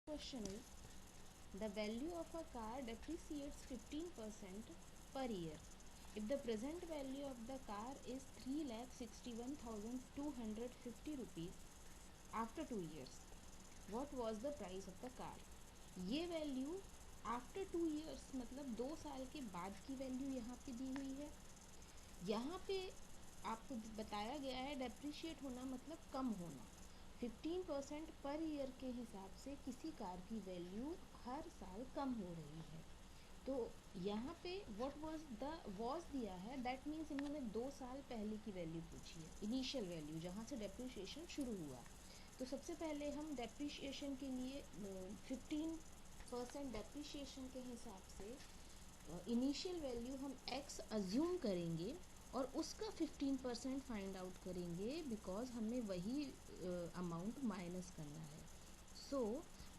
Question is, the value of a car depreciates 15% per year. If the present value of the car is 3,61,250 rupees after 2 years, what was the price of the car? ये value after 2 years मतलब 2 साल के बाद की value यहाँ पे दी हुई है। यहाँ पे आपको बताया गया है डेप्रिशिएट होना मतलब कम होना। 15% पर ईयर के हिसाब से किसी कार की वैल्यू हर साल कम हो रही है। तो यहाँ पे व्हाट वॉज दिया है, दैट मीन्स इन्होंने 2 साल पहले की वैल्यू पूछी है, इनिशियल वैल्यू जहाँ से डेप्रिशिएशन शुरू हुआ। तो सबसे पहले हम डेप्रिशिएशन के लिए 15% डेप्रिशिएशन के हिसाब से इनिशियल वैल्यू हम x अज्यूम करेंगे और उसका 15% फाइंड आउट करेंगे, बिकॉज हमें वही अमाउंट माइनस करना है। So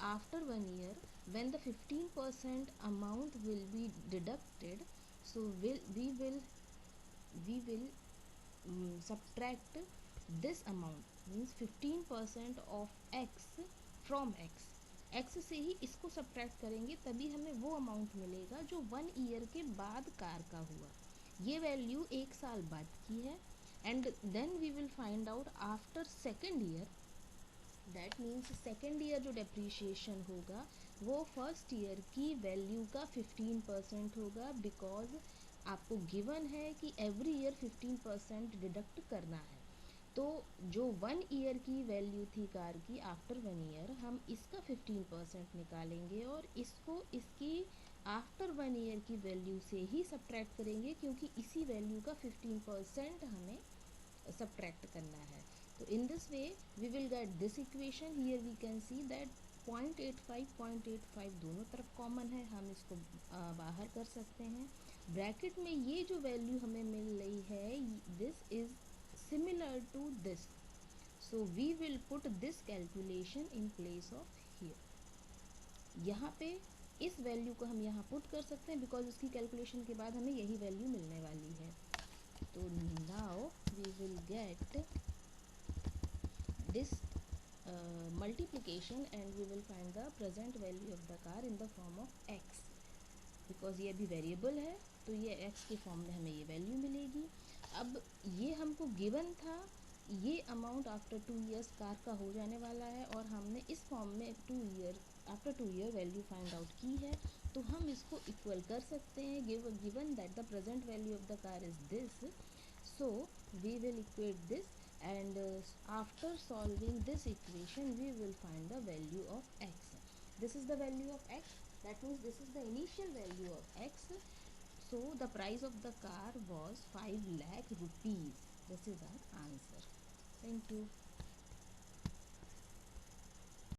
after 1 year when the 15% amount will be deducted, so we will subtract this amount, means 15% of x from x से ही इसको सब्ट्रैक्ट करेंगे, तभी हमें वो अमाउंट मिलेगा जो 1 year के बाद कार का हुआ। ये वैल्यू 1 साल बाद की है। And then we will find out after second year, that means second year जो डेप्रीशिएशन होगा वो फर्स्ट ईयर की वैल्यू का 15% होगा, बिकॉज आपको गिवन है कि एवरी ईयर 15% डिडक्ट करना है। तो जो 1 ईयर की वैल्यू थी कार की आफ्टर 1 ईयर, हम इसका 15% निकालेंगे और इसको इसकी आफ्टर 1 ईयर की वैल्यू से ही सब्ट्रैक्ट करेंगे, क्योंकि इसी वैल्यू का 15% हमें सब्ट्रैक्ट करना है। तो in this way we will get this equation. Here we can see that 0.85 दोनों तरफ कॉमन है, हम इसको बाहर कर सकते हैं। ब्रैकेट में ये जो वैल्यू हमें मिल रही है, this is similar to this, so we will put this calculation in place of here. यहाँ पे इस वैल्यू को हम यहाँ पुट कर सकते हैं, बिकॉज उसकी कैलकुलेशन के बाद हमें यही वैल्यू मिलने वाली है। तो now we will get this multiplication and we will find the present value of the car in the form of x, because ये अभी वेरिएबल है तो ये x के फॉर्म में हमें ये वैल्यू मिलेगी। अब ये हमको गिवन था, ये अमाउंट आफ्टर 2 years कार का हो जाने वाला है और हमने इस फॉर्म में after 2 year value find out की है। तो हम इसको इक्वल कर सकते हैं, given that the present value of the car is this, so we will equate this and after solving this equation we will find the value of x. This is the value of x, that means this is the initial value of x. So the price of the car was 5 lakh rupees. This is our answer. Thank you.